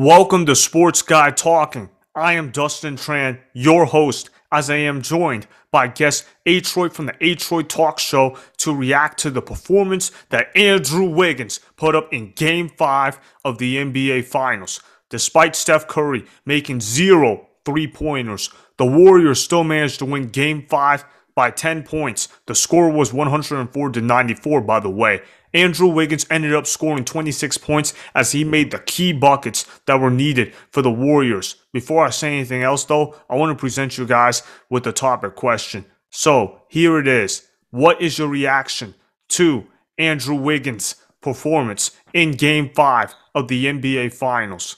Welcome to Sports Guy Talking. I am Dustin Tran, your host, as I am joined by guest Adroit from the Adroit Talk Show to react to the performance that Andrew Wiggins put up in Game 5 of the NBA Finals. Despite Steph Curry making zero three-pointers, the Warriors still managed to win Game 5 by 10 points. The score was 104-94, by the way. Andrew Wiggins ended up scoring 26 points as he made the key buckets that were needed for the Warriors. Before I say anything else, though, I want to present you guys with the topic question. So, here it is. What is your reaction to Andrew Wiggins' performance in Game 5 of the NBA Finals?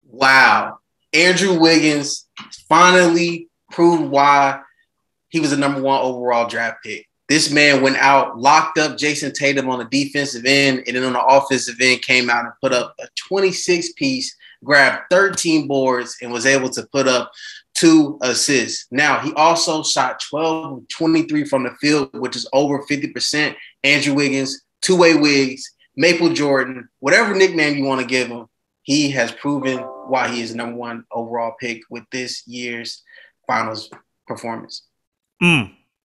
Wow. Andrew Wiggins finally proved why he was the number one overall draft pick. This man went out, locked up Jason Tatum on the defensive end, and then on the offensive end came out and put up a 26-piece, grabbed 13 boards, and was able to put up 2 assists. Now, he also shot 12 of 23 from the field, which is over 50%. Andrew Wiggins, two-way Wiggs, Maple Jordan, whatever nickname you want to give him, he has proven why he is the number one overall pick with this year's finals performance.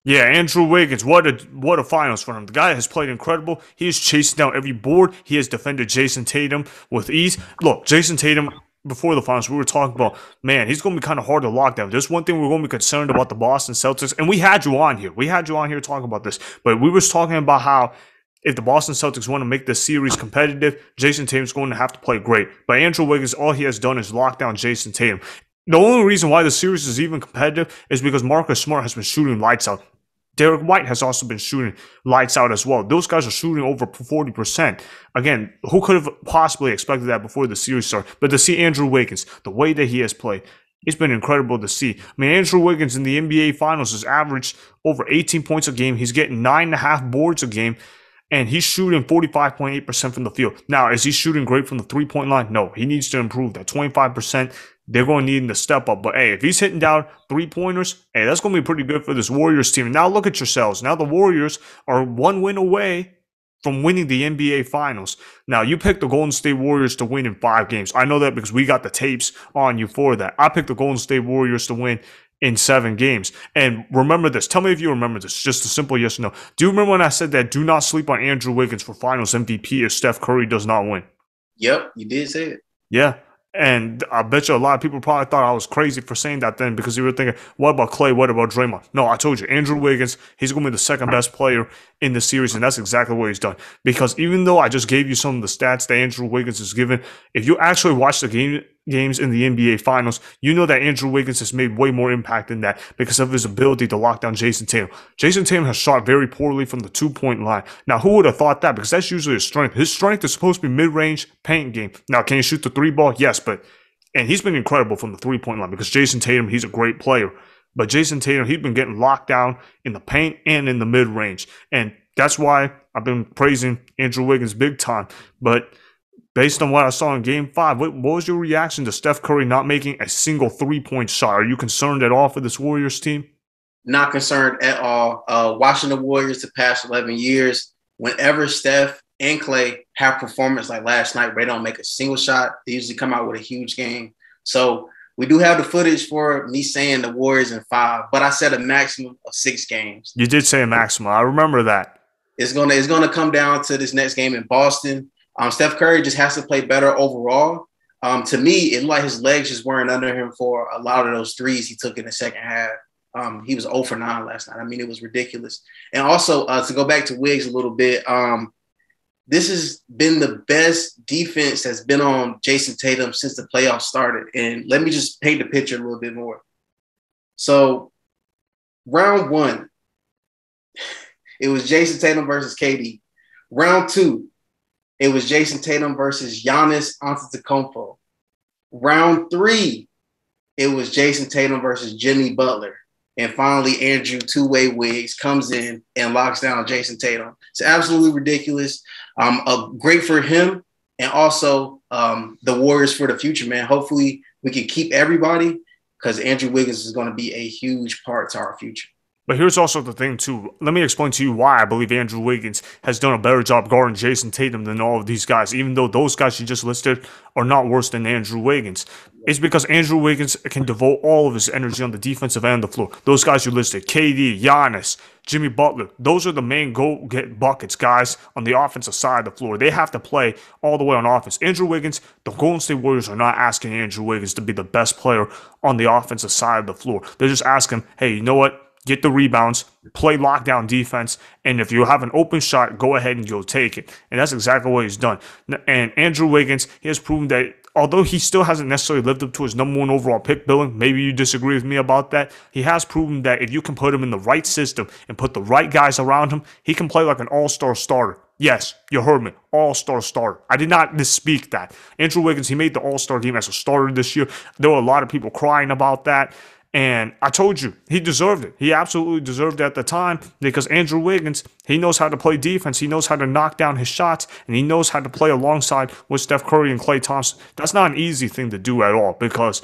Yeah, Andrew Wiggins, what a finals for him. The guy has played incredible. He is chasing down every board. He has defended Jason Tatum with ease. Look, Jason Tatum, before the finals, we were talking about, man, he's going to be kind of hard to lock down. There's one thing we're going to be concerned about the Boston Celtics, and we had you on here. We had you on here talking about this, but we were talking about how if the Boston Celtics want to make this series competitive, Jason Tatum's going to have to play great. But Andrew Wiggins, all he has done is lock down Jason Tatum. The only reason why the series is even competitive is because Marcus Smart has been shooting lights out. Derek White has also been shooting lights out as well. Those guys are shooting over 40%. Again, who could have possibly expected that before the series started? But to see Andrew Wiggins, the way that he has played, it's been incredible to see. I mean, Andrew Wiggins in the NBA Finals has averaged over 18 points a game. He's getting 9.5 boards a game. And he's shooting 45.8% from the field. Now, is he shooting great from the three-point line? No, he needs to improve that 25%. They're going to need him to step up. But, hey, if he's hitting down three-pointers, hey, that's going to be pretty good for this Warriors team. And now look at yourselves. Now the Warriors are one win away from winning the NBA Finals. Now, you picked the Golden State Warriors to win in 5 games. I know that because we got the tapes on you for that. I picked the Golden State Warriors to win in 7 games. And remember this. Tell me if you remember this. Just a simple yes or no. Do you remember when I said that do not sleep on Andrew Wiggins for Finals MVP if Steph Curry does not win? Yep, you did say it. Yeah. And I bet you a lot of people probably thought I was crazy for saying that then because they were thinking, what about Clay? What about Draymond? No, I told you, Andrew Wiggins, he's going to be the second best player in the series, and that's exactly what he's done. Because even though I just gave you some of the stats that Andrew Wiggins has given, if you actually watch the games in the NBA Finals, you know that Andrew Wiggins has made way more impact than that because of his ability to lock down Jason Tatum. Jason Tatum has shot very poorly from the 2-point line. Now, who would have thought that? Because that's usually his strength. His strength is supposed to be mid-range paint game. Now, can he shoot the 3-ball? Yes, and he's been incredible from the 3-point line because Jason Tatum, he's a great player. But Jason Tatum, he's been getting locked down in the paint and in the mid-range. And that's why I've been praising Andrew Wiggins big time. But based on what I saw in Game 5, what was your reaction to Steph Curry not making a single 3-point shot? Are you concerned at all for this Warriors team? Not concerned at all. Watching the Warriors the past 11 years, whenever Steph and Clay have performance like last night where they don't make a single shot, they usually come out with a huge game. So we do have the footage for me saying the Warriors in 5, but I said a maximum of 6 games. You did say a maximum. I remember that. It's gonna come down to this next game in Boston. Steph Curry just has to play better overall. To me, it looked like his legs just weren't under him for a lot of those threes he took in the second half. He was 0 for 9 last night. I mean, it was ridiculous. And also, to go back to Wiggs a little bit, this has been the best defense that's been on Jason Tatum since the playoffs started. And let me just paint the picture a little bit more. So, round 1, it was Jason Tatum versus KD. Round 2, it was Jason Tatum versus Giannis Antetokounmpo. Round 3, it was Jason Tatum versus Jimmy Butler. And finally, Andrew two-way Wiggs comes in and locks down Jason Tatum. It's absolutely ridiculous. Great for him and also the Warriors for the future, man. Hopefully we can keep everybody because Andrew Wiggins is going to be a huge part to our future. But here's also the thing, too. Let me explain to you why I believe Andrew Wiggins has done a better job guarding Jason Tatum than all of these guys, even though those guys you just listed are not worse than Andrew Wiggins. It's because Andrew Wiggins can devote all of his energy on the defensive end of the floor. Those guys you listed, KD, Giannis, Jimmy Butler, those are the main go-get buckets guys on the offensive side of the floor. They have to play all the way on offense. Andrew Wiggins, the Golden State Warriors are not asking Andrew Wiggins to be the best player on the offensive side of the floor. They're just asking, hey, you know what? Get the rebounds, play lockdown defense, and if you have an open shot, go ahead and go take it. And that's exactly what he's done. And Andrew Wiggins, he has proven that although he still hasn't necessarily lived up to his number one overall pick billing, maybe you disagree with me about that, he has proven that if you can put him in the right system and put the right guys around him, he can play like an all-star starter. Yes, you heard me. All-star starter. I did not misspeak that. Andrew Wiggins, he made the all-star game as a starter this year. There were a lot of people crying about that. And I told you, he deserved it. He absolutely deserved it at the time because Andrew Wiggins, he knows how to play defense. He knows how to knock down his shots, and he knows how to play alongside with Steph Curry and Klay Thompson. That's not an easy thing to do at all because,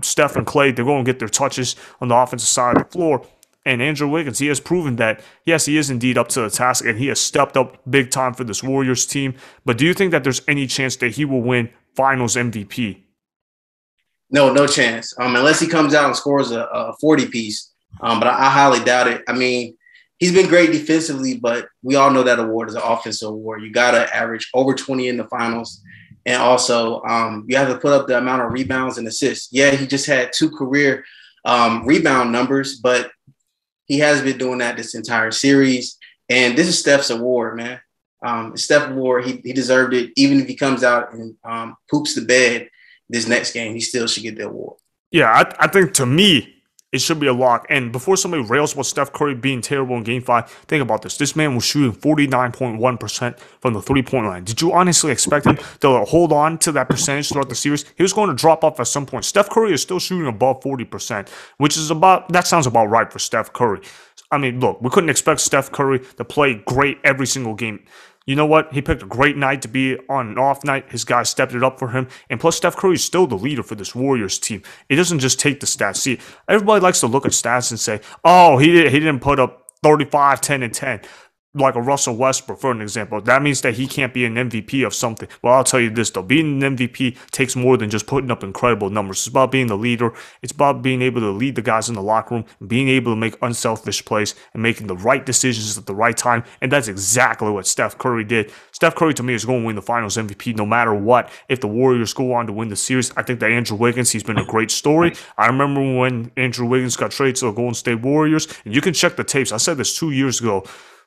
Steph and Klay, they're going to get their touches on the offensive side of the floor. And Andrew Wiggins, he has proven that, yes, he is indeed up to the task, and he has stepped up big time for this Warriors team. But do you think that there's any chance that he will win Finals MVP? No, no chance. Unless he comes out and scores a 40 piece. But I highly doubt it. I mean, he's been great defensively, but we all know that award is an offensive award. You got to average over 20 in the finals. And also, you have to put up the amount of rebounds and assists. Yeah, he just had 2 career rebound numbers, but he has been doing that this entire series. And this is Steph's award, man. Steph's award, he deserved it. Even if he comes out and poops the bed this next game, he still should get the award. Yeah, I think to me, it should be a lock. And before somebody rails about Steph Curry being terrible in Game 5, think about this. This man was shooting 49.1% from the three-point line. Did you honestly expect him to hold on to that percentage throughout the series? He was going to drop off at some point. Steph Curry is still shooting above 40%, that sounds about right for Steph Curry. I mean, look, we couldn't expect Steph Curry to play great every single game. You know what? He picked a great night to be on an off night. His guys stepped it up for him. And plus, Steph Curry is still the leader for this Warriors team. It doesn't just take the stats. See, everybody likes to look at stats and say, oh, he didn't put up 35, 10, and 10. Like a Russell Westbrook, for an example. That means that he can't be an MVP of something. Well, I'll tell you this, though. Being an MVP takes more than just putting up incredible numbers. It's about being the leader. It's about being able to lead the guys in the locker room, and being able to make unselfish plays and making the right decisions at the right time. And that's exactly what Steph Curry did. Steph Curry, to me, is going to win the Finals MVP no matter what. If the Warriors go on to win the series, I think that Andrew Wiggins, he's been a great story. I remember when Andrew Wiggins got traded to the Golden State Warriors, and you can check the tapes. I said this 2 years ago.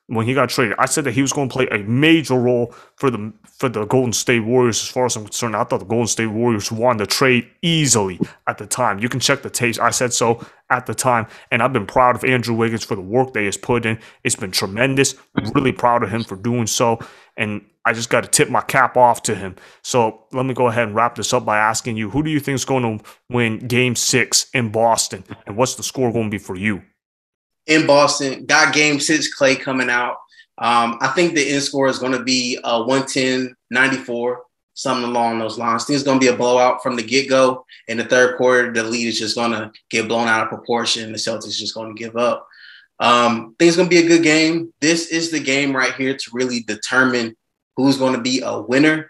When he got traded, I said that he was going to play a major role for the Golden State Warriors. As far as I'm concerned, I thought the Golden State Warriors won the trade easily at the time. You can check the tapes. I said so at the time, and I've been proud of Andrew Wiggins for the work that he has put in. It's been tremendous. Really proud of him for doing so, and I just got to tip my cap off to him. So let me go ahead and wrap this up by asking you, who do you think is going to win Game 6 in Boston, and what's the score going to be for you? In Boston, got Game 6 Klay coming out. I think the end score is going to be 110-94, something along those lines. I think it's going to be a blowout from the get-go. In the third quarter, the lead is just going to get blown out of proportion. The Celtics are just going to give up. I think it's going to be a good game. This is the game right here to really determine who's going to be a winner.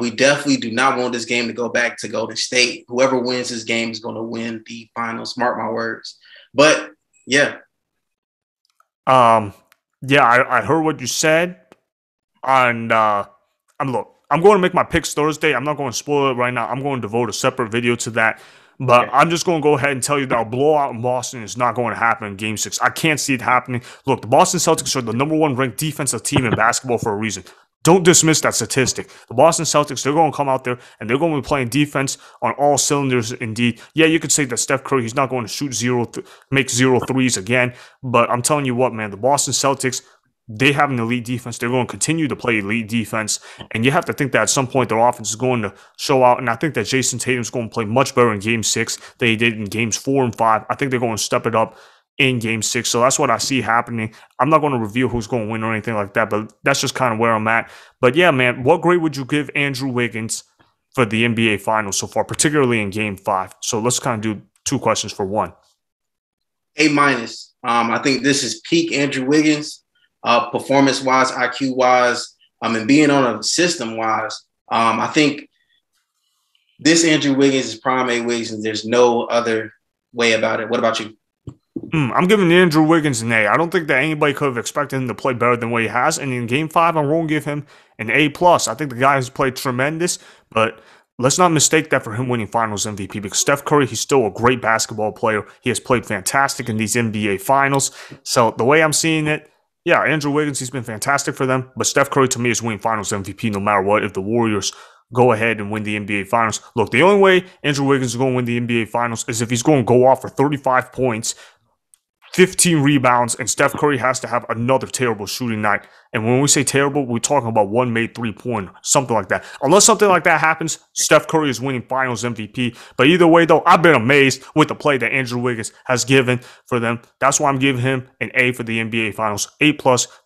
We definitely do not want this game to go back to Golden State. Whoever wins this game is going to win the finals. Mark my words. But, yeah. I heard what you said, and I'm going to make my picks Thursday. I'm not going to spoil it right now. I'm going to devote a separate video to that. But I'm just going to go ahead and tell you that a blowout in Boston is not going to happen in Game 6. I can't see it happening. Look, the Boston Celtics are the number 1 ranked defensive team in basketball for a reason. Don't dismiss that statistic. The Boston Celtics, they're going to come out there and they're going to be playing defense on all cylinders indeed. Yeah, you could say that Steph Curry, he's not going to shoot make 0 threes again. But I'm telling you what, man, the Boston Celtics, they have an elite defense. They're going to continue to play elite defense. And you have to think that at some point their offense is going to show out. And I think that Jason Tatum's going to play much better in Game 6 than he did in Games 4 and 5. I think they're going to step it up in Game 6. So that's what I see happening. I'm not going to reveal who's going to win or anything like that, but that's just kind of where I'm at. But yeah, man, what grade would you give Andrew Wiggins for the NBA Finals so far, particularly in Game 5? So let's kind of do 2 questions for one. A minus. I think this is peak Andrew Wiggins, performance wise, IQ wise, and being on a system wise. I think this Andrew Wiggins is prime A Wiggins, and there's no other way about it. What about you? I'm giving Andrew Wiggins an A. I don't think that anybody could have expected him to play better than what he has. And in Game 5, I'm going to give him an A+. I think the guy has played tremendous, but let's not mistake that for him winning Finals MVP, because Steph Curry, he's still a great basketball player. He has played fantastic in these NBA Finals. So the way I'm seeing it, yeah, Andrew Wiggins, he's been fantastic for them, but Steph Curry to me is winning Finals MVP no matter what if the Warriors go ahead and win the NBA Finals. Look, the only way Andrew Wiggins is going to win the NBA Finals is if he's going to go off for 35 points, 15 rebounds, and Steph Curry has to have another terrible shooting night. And when we say terrible, we're talking about one made three-pointer, something like that. Unless something like that happens, Steph Curry is winning Finals MVP. But either way, though, I've been amazed with the play that Andrew Wiggins has given for them. That's why I'm giving him an A for the NBA Finals, A+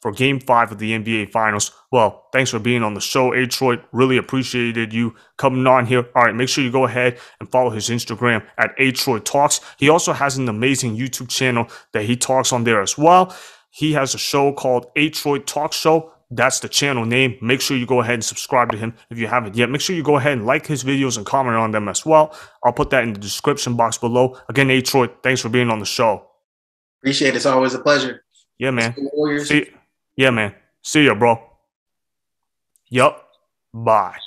for Game 5 of the NBA Finals. Well, thanks for being on the show, Adroit. Really appreciated you coming on here. All right, make sure you go ahead and follow his Instagram at Adroit Talks. He also has an amazing YouTube channel that he talks on there as well. He has a show called Adroit Talk Show. That's the channel name. Make sure you go ahead and subscribe to him if you haven't yet. Make sure you go ahead and like his videos and comment on them as well. I'll put that in the description box below. Again, Adroit, thanks for being on the show. Appreciate it. It's always a pleasure. Yeah, man. Yeah, man. See ya, bro. Yup. Bye.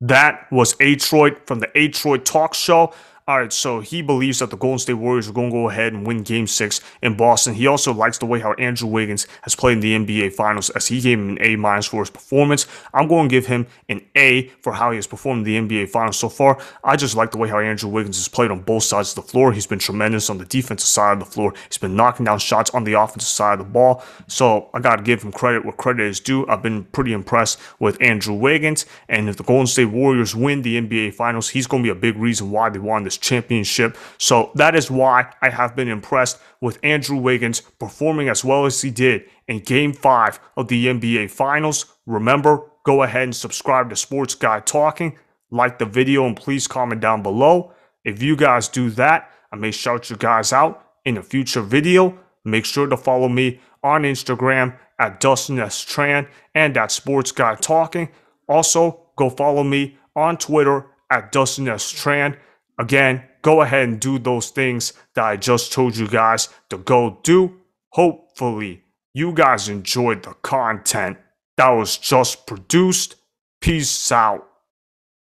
That was Adroit from the Adroit Talk Show. All right, so he believes that the Golden State Warriors are going to go ahead and win Game 6 in Boston. He also likes the way how Andrew Wiggins has played in the NBA Finals, as he gave him an A- for his performance. I'm going to give him an A for how he has performed in the NBA Finals so far. I just like the way how Andrew Wiggins has played on both sides of the floor. He's been tremendous on the defensive side of the floor. He's been knocking down shots on the offensive side of the ball. So I got to give him credit where credit is due. I've been pretty impressed with Andrew Wiggins. And if the Golden State Warriors win the NBA Finals, he's going to be a big reason why they won this championship. So that is why I have been impressed with Andrew Wiggins performing as well as he did in Game 5 of the NBA Finals. Remember, go ahead and subscribe to Sports Guy Talking, like the video, and please comment down below. If you guys do that, I may shout you guys out in a future video. Make sure to follow me on Instagram at Dustin Tran and at Sports Guy Talking. Also, go follow me on Twitter at Dustin Tran. Again, go ahead and do those things that I just told you guys to go do. Hopefully, you guys enjoyed the content that was just produced. Peace out.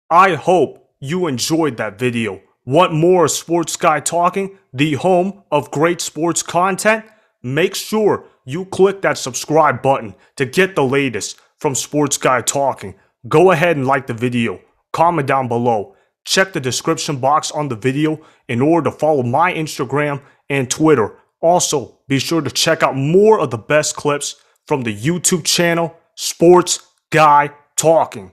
I hope you enjoyed that video. Want more Sports Guy Talking, the home of great sports content? Make sure you click that subscribe button to get the latest from Sports Guy Talking. Go ahead and like the video. Comment down below. Check the description box on the video in order to follow my Instagram and Twitter. Also, be sure to check out more of the best clips from the YouTube channel, Sports Guy Talking.